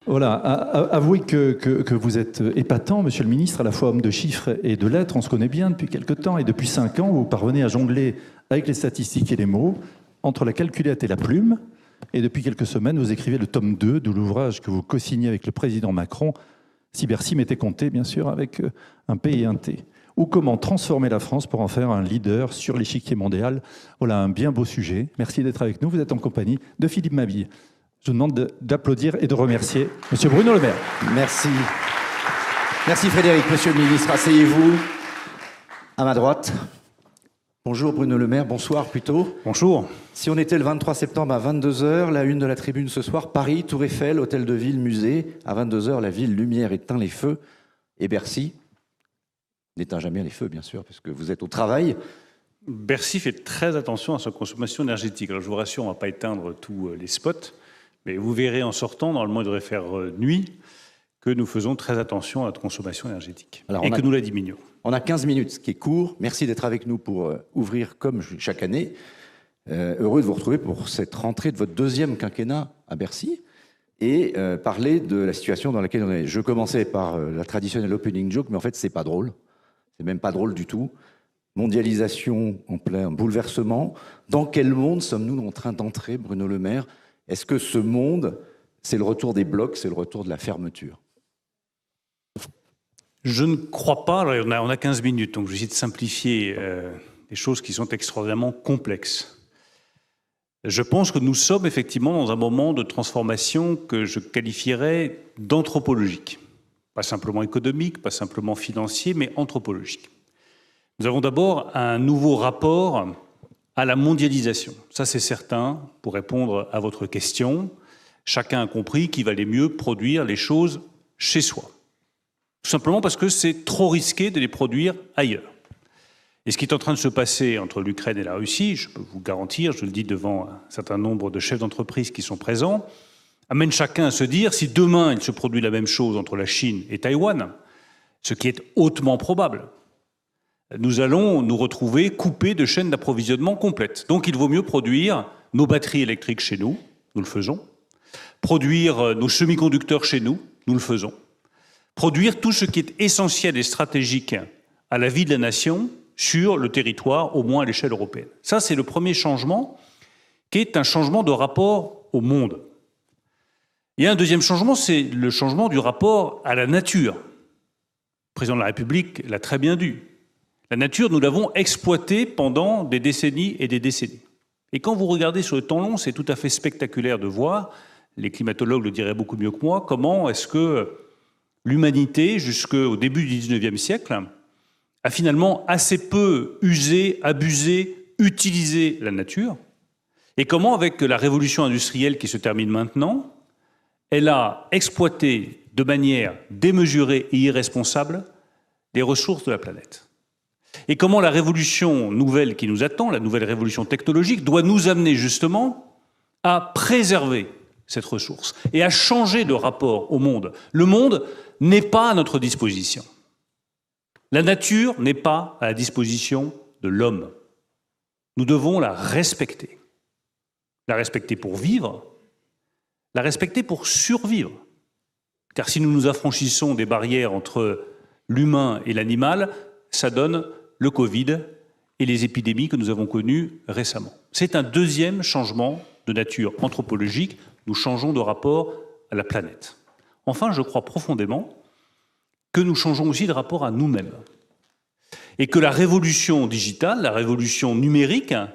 Voilà, avouez que vous êtes épatant, monsieur le ministre, à la fois homme de chiffres et de lettres. On se connaît bien depuis quelque temps, et depuis 5 ans, vous parvenez à jongler avec les statistiques et les mots, entre la calculette et la plume. Et depuis quelques semaines, vous écrivez le tome 2 de l'ouvrage que vous co-signez avec le président Macron, Si Bercy m'était compté, bien sûr, avec un P et un T. Ou comment transformer la France pour en faire un leader sur l'échiquier mondial. Voilà un bien beau sujet. Merci d'être avec nous. Vous êtes en compagnie de Philippe Mabille. Je vous demande d'applaudir et de remercier monsieur Bruno Le Maire. Merci. Merci Frédéric. Monsieur le ministre, asseyez-vous à ma droite. Bonjour Bruno Le Maire, bonsoir plutôt. Bonjour. Si on était le 23 septembre à 22h, la une de la tribune ce soir, Paris, Tour Eiffel, Hôtel de Ville, musée. À 22h, la ville lumière éteint les feux. Et Bercy n'éteint jamais les feux, bien sûr, parce que vous êtes au travail. Bercy fait très attention à sa consommation énergétique. Alors je vous rassure, on ne va pas éteindre tous les spots, mais vous verrez en sortant, normalement il devrait faire nuit, que nous faisons très attention à notre consommation énergétique. Alors, et que nous la diminuons. On a 15 minutes, ce qui est court. Merci d'être avec nous pour ouvrir comme chaque année. Heureux de vous retrouver pour cette rentrée de votre deuxième quinquennat à Bercy et parler de la situation dans laquelle on est. Je commençais par la traditionnelle opening joke, mais en fait, c'est pas drôle. C'est même pas drôle du tout. Mondialisation en plein bouleversement. Dans quel monde sommes-nous en train d'entrer, Bruno Le Maire? Est-ce que ce monde, c'est le retour des blocs, c'est le retour de la fermeture? Je ne crois pas. Alors, on a 15 minutes, donc je vais essayer de simplifier des choses qui sont extraordinairement complexes. Je pense que nous sommes effectivement dans un moment de transformation que je qualifierais d'anthropologique. Pas simplement économique, pas simplement financier, mais anthropologique. Nous avons d'abord un nouveau rapport à la mondialisation. Ça, c'est certain, pour répondre à votre question. Chacun a compris qu'il valait mieux produire les choses chez soi. Tout simplement parce que c'est trop risqué de les produire ailleurs. Et ce qui est en train de se passer entre l'Ukraine et la Russie, je peux vous garantir, je le dis devant un certain nombre de chefs d'entreprise qui sont présents, amène chacun à se dire, si demain il se produit la même chose entre la Chine et Taïwan, ce qui est hautement probable, nous allons nous retrouver coupés de chaînes d'approvisionnement complètes. Donc il vaut mieux produire nos batteries électriques chez nous, nous le faisons, produire nos semi-conducteurs chez nous, nous le faisons, produire tout ce qui est essentiel et stratégique à la vie de la nation sur le territoire, au moins à l'échelle européenne. Ça, c'est le premier changement, qui est un changement de rapport au monde. Il y a un deuxième changement, c'est le changement du rapport à la nature. Le président de la République l'a très bien dit. La nature, nous l'avons exploitée pendant des décennies et des décennies. Et quand vous regardez sur le temps long, c'est tout à fait spectaculaire de voir, les climatologues le diraient beaucoup mieux que moi, comment est-ce que l'humanité, jusqu'au début du XIXe siècle, a finalement assez peu usé, abusé, utilisé la nature, et comment, avec la révolution industrielle qui se termine maintenant, elle a exploité de manière démesurée et irresponsable les ressources de la planète. Et comment la révolution nouvelle qui nous attend, la nouvelle révolution technologique, doit nous amener justement à préserver cette ressource et à changer de rapport au monde. Le monde n'est pas à notre disposition. La nature n'est pas à la disposition de l'homme. Nous devons la respecter. La respecter pour vivre, la respecter pour survivre. Car si nous nous affranchissons des barrières entre l'humain et l'animal, ça donne le Covid et les épidémies que nous avons connues récemment. C'est un deuxième changement de nature anthropologique. Nous changeons de rapport à la planète. Enfin, je crois profondément que nous changeons aussi de rapport à nous-mêmes. Et que la révolution digitale, la révolution numérique, et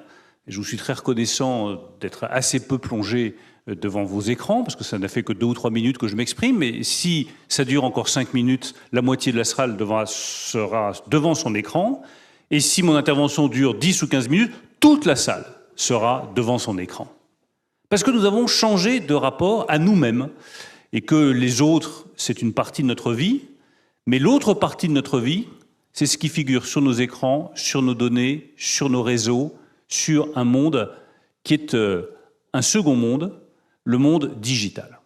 je vous suis très reconnaissant d'être assez peu plongé devant vos écrans, parce que ça n'a fait que 2 ou 3 minutes que je m'exprime, mais si ça dure encore 5 minutes, la moitié de la salle sera devant son écran, et si mon intervention dure 10 ou 15 minutes, toute la salle sera devant son écran. Parce que nous avons changé de rapport à nous-mêmes, et que les autres, c'est une partie de notre vie, mais l'autre partie de notre vie, c'est ce qui figure sur nos écrans, sur nos données, sur nos réseaux, sur un monde qui est un second monde, le monde digital.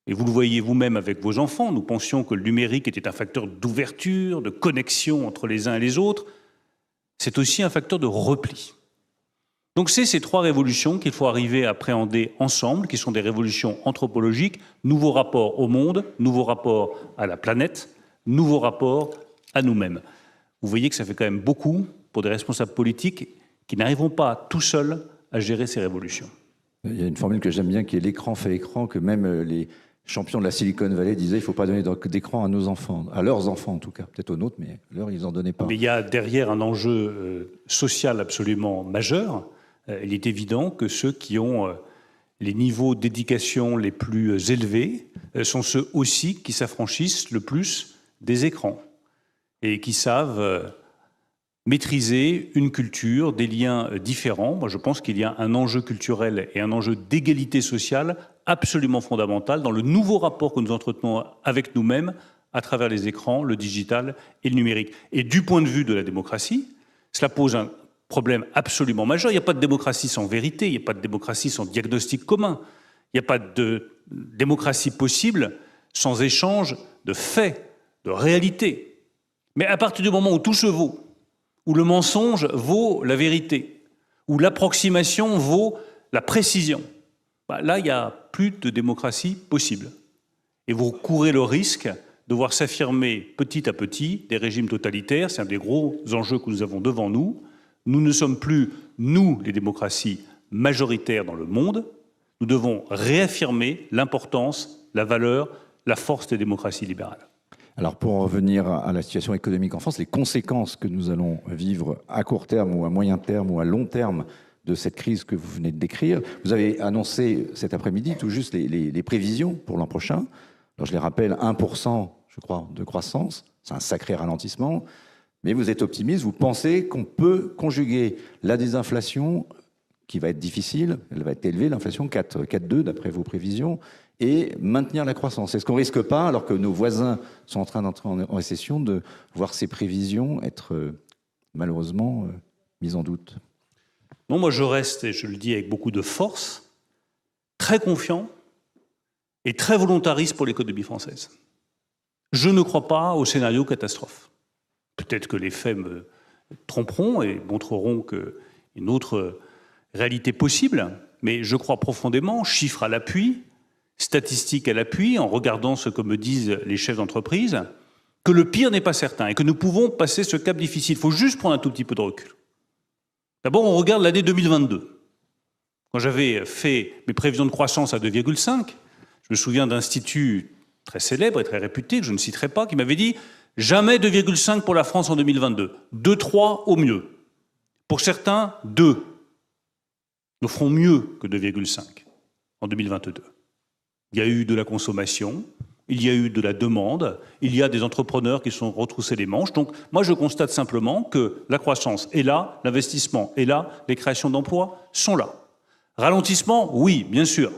Et vous le voyez vous-même avec vos enfants, nous pensions que le numérique était un facteur d'ouverture, de connexion entre les uns et les autres. C'est aussi un facteur de repli. Donc c'est ces trois révolutions qu'il faut arriver à appréhender ensemble, qui sont des révolutions anthropologiques, nouveau rapport au monde, nouveau rapport à la planète, nouveau rapport à nous-mêmes. Vous voyez que ça fait quand même beaucoup pour des responsables politiques qui n'arriveront pas tout seuls à gérer ces révolutions. Il y a une formule que j'aime bien qui est l'écran fait écran, que même les champions de la Silicon Valley disaient il ne faut pas donner d'écran à nos enfants, à leurs enfants en tout cas, peut-être aux nôtres, mais leur ils n'en donnaient pas. Mais il y a derrière un enjeu social absolument majeur. Il est évident que ceux qui ont les niveaux d'éducation les plus élevés sont ceux aussi qui s'affranchissent le plus des écrans et qui savent maîtriser une culture, des liens différents. Moi, je pense qu'il y a un enjeu culturel et un enjeu d'égalité sociale absolument fondamental dans le nouveau rapport que nous entretenons avec nous-mêmes à travers les écrans, le digital et le numérique. Et du point de vue de la démocratie, cela pose un problème absolument majeur. Il n'y a pas de démocratie sans vérité, il n'y a pas de démocratie sans diagnostic commun, il n'y a pas de démocratie possible sans échange de faits, de réalités. Mais à partir du moment où tout se vaut, où le mensonge vaut la vérité, où l'approximation vaut la précision, là, il n'y a plus de démocratie possible. Et vous courez le risque de voir s'affirmer petit à petit des régimes totalitaires. C'est un des gros enjeux que nous avons devant nous. Nous ne sommes plus, nous, les démocraties majoritaires dans le monde. Nous devons réaffirmer l'importance, la valeur, la force des démocraties libérales. Alors pour en revenir à la situation économique en France, les conséquences que nous allons vivre à court terme ou à moyen terme ou à long terme de cette crise que vous venez de décrire, vous avez annoncé cet après-midi tout juste les prévisions pour l'an prochain. Alors je les rappelle, 1%, je crois, de croissance, c'est un sacré ralentissement. Mais vous êtes optimiste, vous pensez qu'on peut conjuguer la désinflation, qui va être difficile, elle va être élevée, l'inflation 4,2 d'après vos prévisions, et maintenir la croissance. Est-ce qu'on ne risque pas, alors que nos voisins sont en train d'entrer en récession, de voir ces prévisions être malheureusement mises en doute? Non, moi je reste, et je le dis avec beaucoup de force, très confiant et très volontariste pour l'économie française. Je ne crois pas au scénario catastrophe. Peut-être que les faits me tromperont et montreront qu'il y a une autre réalité possible, mais je crois profondément, chiffres à l'appui, statistiques à l'appui, en regardant ce que me disent les chefs d'entreprise, que le pire n'est pas certain et que nous pouvons passer ce cap difficile. Il faut juste prendre un tout petit peu de recul. D'abord, on regarde l'année 2022. Quand j'avais fait mes prévisions de croissance à 2,5, je me souviens d'instituts très célèbres et très réputés, que je ne citerai pas, qui m'avaient dit « jamais 2,5 pour la France en 2022, 2,3 au mieux. Pour certains, 2. Nous ferons mieux que 2,5 en 2022. » Il y a eu de la consommation, il y a eu de la demande, il y a des entrepreneurs qui se sont retroussés les manches. Donc moi je constate simplement que la croissance est là, l'investissement est là, les créations d'emplois sont là. Ralentissement, oui, bien sûr.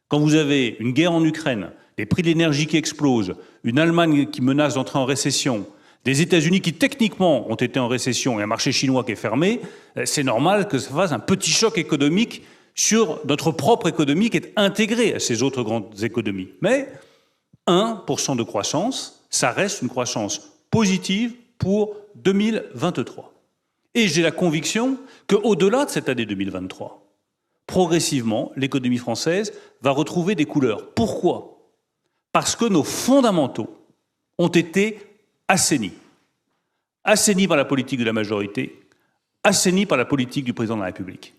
Quand vous avez une guerre en Ukraine, les prix de l'énergie qui explosent, une Allemagne qui menace d'entrer en récession, des États-Unis qui techniquement ont été en récession et un marché chinois qui est fermé, c'est normal que ça fasse un petit choc économique sur notre propre économie qui est intégrée à ces autres grandes économies. Mais 1% de croissance, ça reste une croissance positive pour 2023. Et j'ai la conviction qu'au-delà de cette année 2023, progressivement, l'économie française va retrouver des couleurs. Pourquoi ? Parce que nos fondamentaux ont été assainis. Assainis par la politique de la majorité, assainis par la politique du président de la République.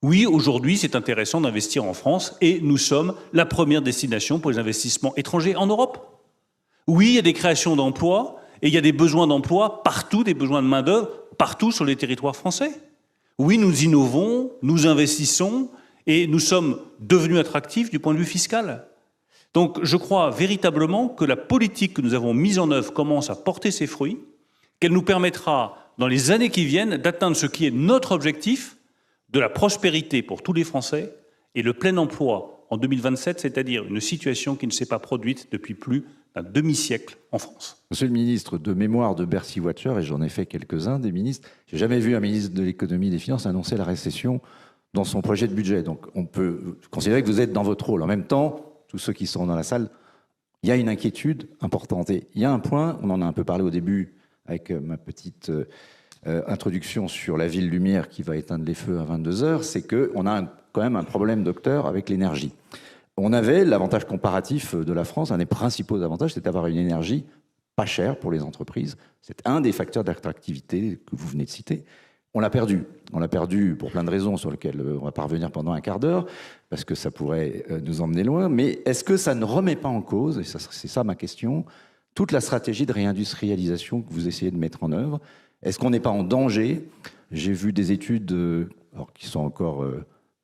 Oui, aujourd'hui, c'est intéressant d'investir en France et nous sommes la première destination pour les investissements étrangers en Europe. Oui, il y a des créations d'emplois et il y a des besoins d'emploi partout, des besoins de main-d'œuvre partout sur les territoires français. Oui, nous innovons, nous investissons et nous sommes devenus attractifs du point de vue fiscal. Donc, je crois véritablement que la politique que nous avons mise en œuvre commence à porter ses fruits, qu'elle nous permettra, dans les années qui viennent, d'atteindre ce qui est notre objectif, de la prospérité pour tous les Français et le plein emploi en 2027, c'est-à-dire une situation qui ne s'est pas produite depuis plus d'un demi-siècle en France. Monsieur le ministre, de mémoire de Bercy Watcher, et j'en ai fait quelques-uns des ministres, j'ai jamais vu un ministre de l'économie et des finances annoncer la récession dans son projet de budget. Donc on peut considérer que vous êtes dans votre rôle. En même temps, tous ceux qui sont dans la salle, il y a une inquiétude importante. Et il y a un point, on en a un peu parlé au début avec ma petite introduction sur la ville lumière qui va éteindre les feux à 22h, c'est qu'on a quand même un problème, docteur, avec l'énergie. On avait l'avantage comparatif de la France, un des principaux avantages, c'est d'avoir une énergie pas chère pour les entreprises. C'est un des facteurs d'attractivité que vous venez de citer. On l'a perdu. On l'a perdu pour plein de raisons sur lesquelles on va pas revenir pendant un quart d'heure, parce que ça pourrait nous emmener loin. Mais est-ce que ça ne remet pas en cause, et c'est ça ma question, toute la stratégie de réindustrialisation que vous essayez de mettre en œuvre? Est-ce qu'on n'est pas en danger? J'ai vu des études alors, qui sont encore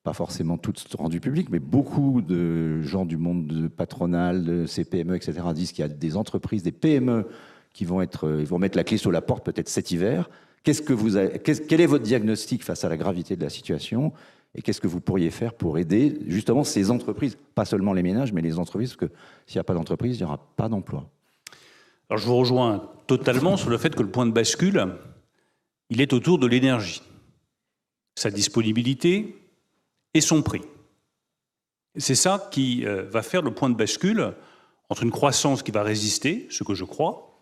pas forcément toutes rendues publiques, mais beaucoup de gens du monde patronal, de ces PME, etc., disent qu'il y a des entreprises, des PME qui vont mettre la clé sur la porte peut-être cet hiver. Quel est votre diagnostic face à la gravité de la situation et qu'est-ce que vous pourriez faire pour aider justement ces entreprises, pas seulement les ménages, mais les entreprises, parce que s'il n'y a pas d'entreprise, il n'y aura pas d'emploi. Alors je vous rejoins totalement sur le fait que le point de bascule, il est autour de l'énergie, sa disponibilité et son prix. C'est ça qui va faire le point de bascule entre une croissance qui va résister, ce que je crois,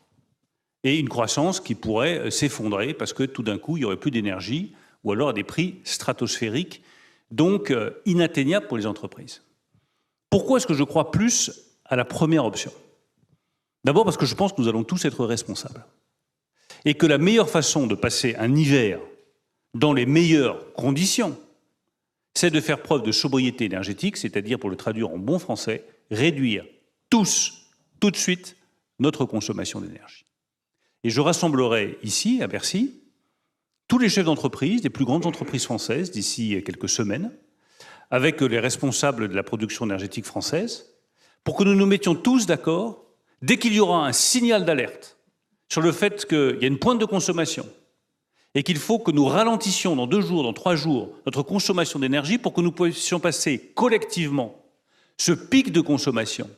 et une croissance qui pourrait s'effondrer parce que tout d'un coup, il n'y aurait plus d'énergie ou alors à des prix stratosphériques, donc inatteignables pour les entreprises. Pourquoi est-ce que je crois plus à la première option? D'abord parce que je pense que nous allons tous être responsables et que la meilleure façon de passer un hiver dans les meilleures conditions, c'est de faire preuve de sobriété énergétique, c'est-à-dire, pour le traduire en bon français, réduire tous, tout de suite, notre consommation d'énergie. Et je rassemblerai ici, à Bercy, tous les chefs d'entreprise, des plus grandes entreprises françaises, d'ici quelques semaines, avec les responsables de la production énergétique française, pour que nous nous mettions tous d'accord, dès qu'il y aura un signal d'alerte sur le fait qu'il y a une pointe de consommation, et qu'il faut que nous ralentissions dans 2 jours, dans 3 jours, notre consommation d'énergie pour que nous puissions passer collectivement ce pic de consommation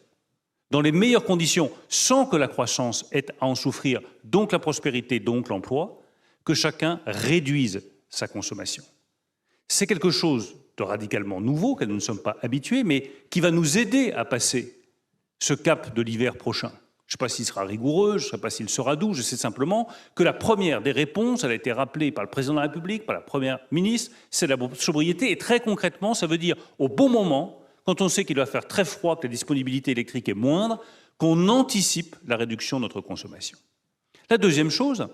dans les meilleures conditions, sans que la croissance ait à en souffrir, donc la prospérité, donc l'emploi, que chacun réduise sa consommation. C'est quelque chose de radicalement nouveau, auquel nous ne sommes pas habitués, mais qui va nous aider à passer ce cap de l'hiver prochain. Je ne sais pas s'il sera rigoureux, je ne sais pas s'il sera doux, je sais simplement que la première des réponses, elle a été rappelée par le président de la République, par la première ministre, c'est la sobriété. Et très concrètement, ça veut dire au bon moment, quand on sait qu'il va faire très froid, que la disponibilité électrique est moindre, qu'on anticipe la réduction de notre consommation. La deuxième chose,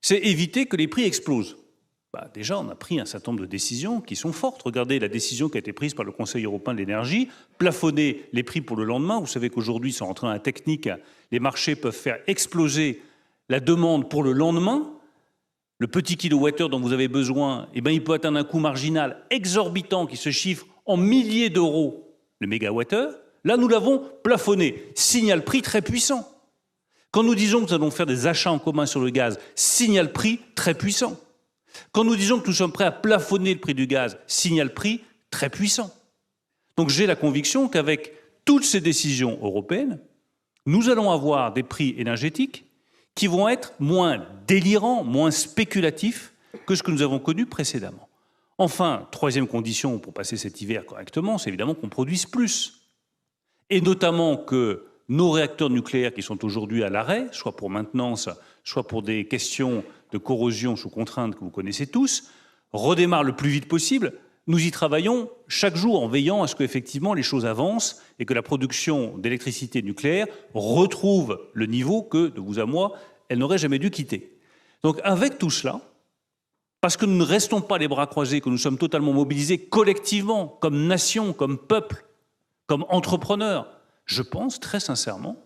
c'est éviter que les prix explosent. Déjà, on a pris un certain nombre de décisions qui sont fortes. Regardez la décision qui a été prise par le Conseil européen de l'énergie, plafonner les prix pour le lendemain. Vous savez qu'aujourd'hui, sans rentrer dans la technique, les marchés peuvent faire exploser la demande pour le lendemain. Le petit kilowattheure dont vous avez besoin, il peut atteindre un coût marginal exorbitant qui se chiffre en milliers d'euros le mégawattheure. Là, nous l'avons plafonné. Signal prix très puissant. Quand nous disons que nous allons faire des achats en commun sur le gaz, signal prix très puissant. Quand nous disons que nous sommes prêts à plafonner le prix du gaz, signal prix très puissant. Donc j'ai la conviction qu'avec toutes ces décisions européennes, nous allons avoir des prix énergétiques qui vont être moins délirants, moins spéculatifs que ce que nous avons connu précédemment. Enfin, troisième condition pour passer cet hiver correctement, c'est évidemment qu'on produise plus. Et notamment que nos réacteurs nucléaires qui sont aujourd'hui à l'arrêt, soit pour maintenance, soit pour des questions de corrosion sous contrainte que vous connaissez tous, redémarrent le plus vite possible. Nous y travaillons chaque jour en veillant à ce qu'effectivement les choses avancent et que la production d'électricité nucléaire retrouve le niveau que, de vous à moi, elle n'aurait jamais dû quitter. Donc avec tout cela, parce que nous ne restons pas les bras croisés, que nous sommes totalement mobilisés collectivement, comme nation, comme peuple, comme entrepreneurs, je pense très sincèrement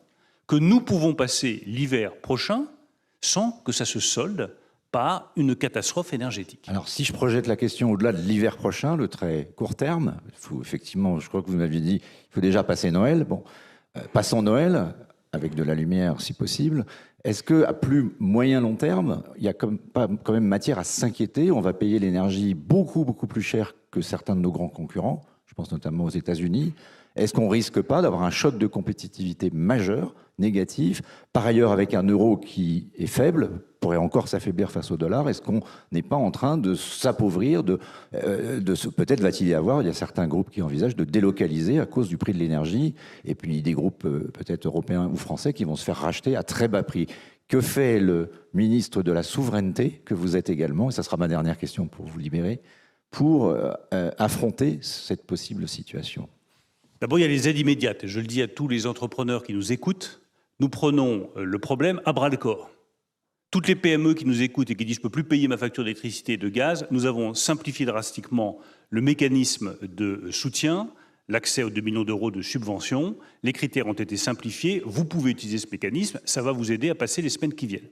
que nous pouvons passer l'hiver prochain sans que ça se solde par une catastrophe énergétique. Alors, si je projette la question au-delà de l'hiver prochain, le très court terme, il faut effectivement, je crois que vous m'aviez dit, il faut déjà passer Noël. Bon, passons Noël, avec de la lumière si possible. Est-ce qu'à plus moyen-long terme, il y a quand même matière à s'inquiéter? On va payer l'énergie beaucoup, beaucoup plus cher que certains de nos grands concurrents. Je pense notamment aux États-Unis. Est-ce qu'on ne risque pas d'avoir un choc de compétitivité majeur, négatif? Par ailleurs, avec un euro qui est faible, pourrait encore s'affaiblir face au dollar, est-ce qu'on n'est pas en train de s'appauvrir, peut-être va-t-il y avoir, il y a certains groupes qui envisagent de délocaliser à cause du prix de l'énergie, et puis des groupes peut-être européens ou français qui vont se faire racheter à très bas prix. Que fait le ministre de la Souveraineté, que vous êtes également, et ça sera ma dernière question pour vous libérer, pour affronter cette possible situation? D'abord, il y a les aides immédiates. Je le dis à tous les entrepreneurs qui nous écoutent, nous prenons le problème à bras-le-corps. Toutes les PME qui nous écoutent et qui disent « je ne peux plus payer ma facture d'électricité et de gaz », nous avons simplifié drastiquement le mécanisme de soutien, l'accès aux 2 millions d'euros de subvention. Les critères ont été simplifiés. Vous pouvez utiliser ce mécanisme. Ça va vous aider à passer les semaines qui viennent.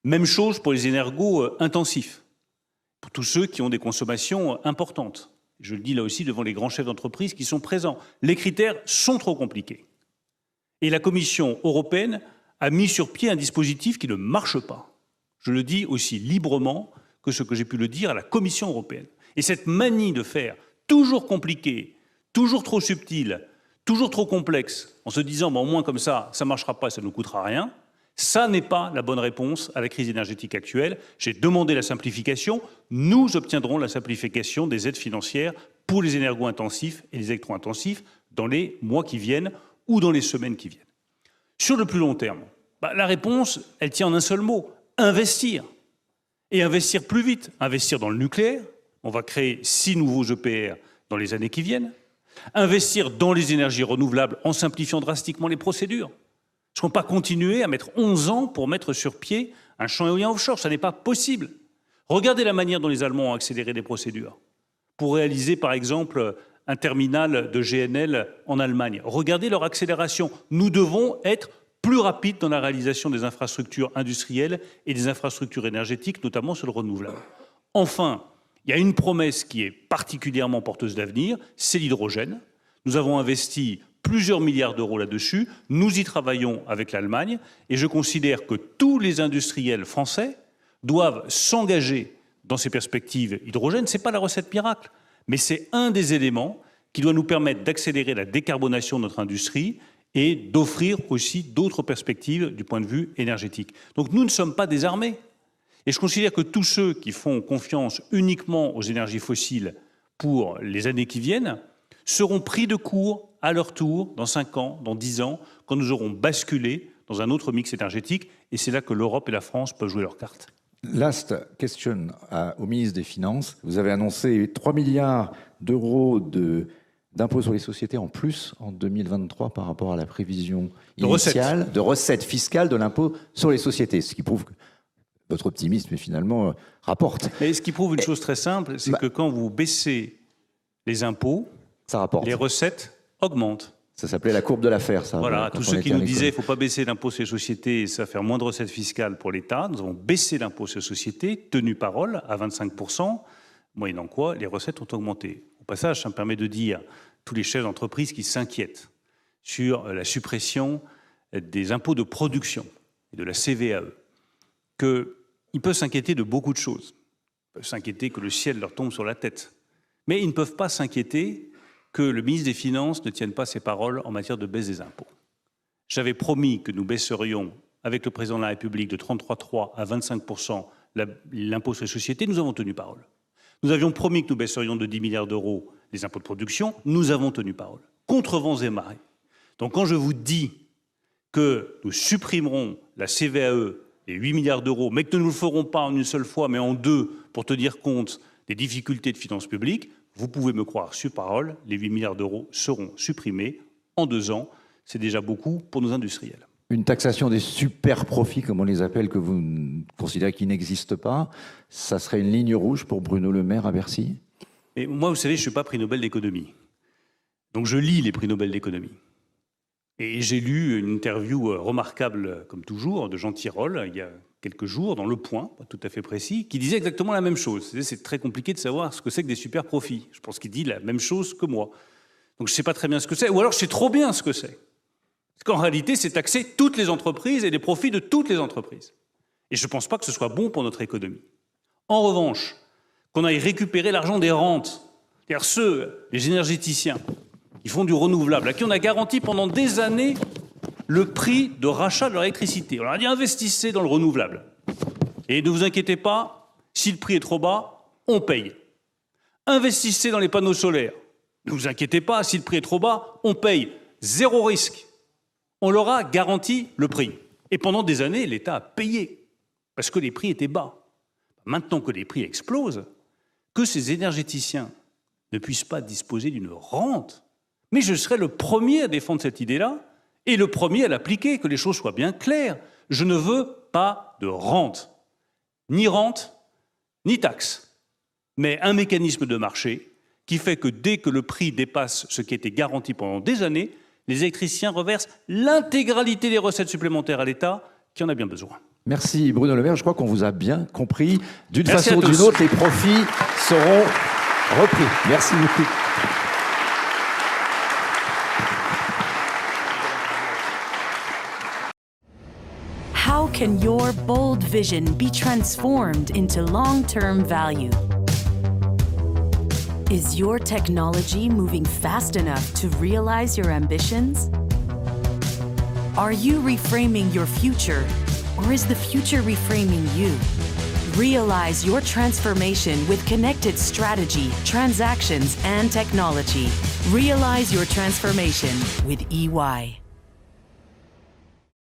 Même chose pour les énergo-intensifs, pour tous ceux qui ont des consommations importantes. Je le dis là aussi devant les grands chefs d'entreprise qui sont présents. Les critères sont trop compliqués. Et la Commission européenne a mis sur pied un dispositif qui ne marche pas. Je le dis aussi librement que ce que j'ai pu le dire à la Commission européenne. Et cette manie de faire toujours compliqué, toujours trop subtil, toujours trop complexe, en se disant au moins comme ça ne marchera pas et ça ne nous coûtera rien, ça n'est pas la bonne réponse à la crise énergétique actuelle. J'ai demandé la simplification. Nous obtiendrons la simplification des aides financières pour les énergo-intensifs et les électro-intensifs dans les mois qui viennent ou dans les semaines qui viennent. Sur le plus long terme, la réponse, elle tient en un seul mot, investir. Et investir plus vite, investir dans le nucléaire. On va créer 6 nouveaux EPR dans les années qui viennent. Investir dans les énergies renouvelables en simplifiant drastiquement les procédures. Je ne peux pas continuer à mettre 11 ans pour mettre sur pied un champ éolien offshore. Ça n'est pas possible. Regardez la manière dont les Allemands ont accéléré des procédures pour réaliser, par exemple, un terminal de GNL en Allemagne. Regardez leur accélération. Nous devons être plus rapides dans la réalisation des infrastructures industrielles et des infrastructures énergétiques, notamment sur le renouvelable. Enfin, il y a une promesse qui est particulièrement porteuse d'avenir, c'est l'hydrogène. Nous avons investi plusieurs milliards d'euros là-dessus. Nous y travaillons avec l'Allemagne et je considère que tous les industriels français doivent s'engager dans ces perspectives hydrogène. Ce n'est pas la recette miracle, mais c'est un des éléments qui doit nous permettre d'accélérer la décarbonation de notre industrie et d'offrir aussi d'autres perspectives du point de vue énergétique. Donc nous ne sommes pas désarmés. Et je considère que tous ceux qui font confiance uniquement aux énergies fossiles pour les années qui viennent seront pris de court à leur tour dans 5 ans, dans 10 ans, quand nous aurons basculé dans un autre mix énergétique. Et c'est là que l'Europe et la France peuvent jouer leurs cartes. Last question au ministre des Finances. Vous avez annoncé 3 milliards d'euros d'impôts sur les sociétés en plus en 2023 par rapport à la prévision initiale de recettes fiscales de l'impôt sur les sociétés, ce qui prouve que votre optimisme finalement rapporte. Mais ce qui prouve une chose très simple, c'est que quand vous baissez les impôts, ça rapporte. Les recettes augmentent. Ça s'appelait la courbe de l'affaire, ça. Voilà, tous ceux qui nous disaient qu'il ne faut pas baisser l'impôt sur les sociétés, ça va faire moins de recettes fiscales pour l'État. Nous avons baissé l'impôt sur les sociétés, tenu parole, à 25%, moyennant quoi les recettes ont augmenté. Au passage, ça me permet de dire à tous les chefs d'entreprise qui s'inquiètent sur la suppression des impôts de production et de la CVAE, qu'ils peuvent s'inquiéter de beaucoup de choses. Ils peuvent s'inquiéter que le ciel leur tombe sur la tête. Mais ils ne peuvent pas s'inquiéter que le ministre des Finances ne tienne pas ses paroles en matière de baisse des impôts. J'avais promis que nous baisserions, avec le président de la République, de 33,3 à 25% l'impôt sur les sociétés. Nous avons tenu parole. Nous avions promis que nous baisserions de 10 milliards d'euros les impôts de production. Nous avons tenu parole. Contre vents et marées. Donc quand je vous dis que nous supprimerons la CVAE, les 8 milliards d'euros, mais que nous ne le ferons pas en une seule fois, mais en 2, pour tenir compte des difficultés de finances publiques, vous pouvez me croire sur parole, les 8 milliards d'euros seront supprimés en 2 ans. C'est déjà beaucoup pour nos industriels. Une taxation des super profits, comme on les appelle, que vous considérez qu'ils n'existent pas, ça serait une ligne rouge pour Bruno Le Maire à Bercy? Et moi, vous savez, je ne suis pas prix Nobel d'économie. Donc je lis les prix Nobel d'économie. Et j'ai lu une interview remarquable, comme toujours, de Jean Tirole, il y a quelques jours, dans Le Point, pas tout à fait précis, qui disait exactement la même chose. C'est très compliqué de savoir ce que c'est que des super profits. Je pense qu'il dit la même chose que moi. Donc je ne sais pas très bien ce que c'est, ou alors je sais trop bien ce que c'est. Parce qu'en réalité, c'est taxer toutes les entreprises et les profits de toutes les entreprises. Et je ne pense pas que ce soit bon pour notre économie. En revanche, qu'on aille récupérer l'argent des rentes, c'est-à-dire ceux, les énergéticiens, qui font du renouvelable, à qui on a garanti pendant des années le prix de rachat de leur électricité. On leur a dit investissez dans le renouvelable. Et ne vous inquiétez pas, si le prix est trop bas, on paye. Investissez dans les panneaux solaires. Ne vous inquiétez pas, si le prix est trop bas, on paye. 0 risque. On leur a garanti le prix. Et pendant des années, l'État a payé, parce que les prix étaient bas. Maintenant que les prix explosent, que ces énergéticiens ne puissent pas disposer d'une rente, mais je serai le premier à défendre cette idée-là et le premier à l'appliquer, que les choses soient bien claires. Je ne veux pas de rente, ni taxe, mais un mécanisme de marché qui fait que dès que le prix dépasse ce qui était garanti pendant des années, les électriciens reversent l'intégralité des recettes supplémentaires à l'État qui en a bien besoin. Merci Bruno Le Maire, je crois qu'on vous a bien compris. D'une Merci façon ou à tous. d'une autre, les profits seront repris. Merci beaucoup. How can your bold vision be transformed into long-term value? Is your technology moving fast enough to realize your ambitions? Are you reframing your future, or is the future reframing you? Realize your transformation with connected strategy, transactions, and technology. Realize your transformation with EY.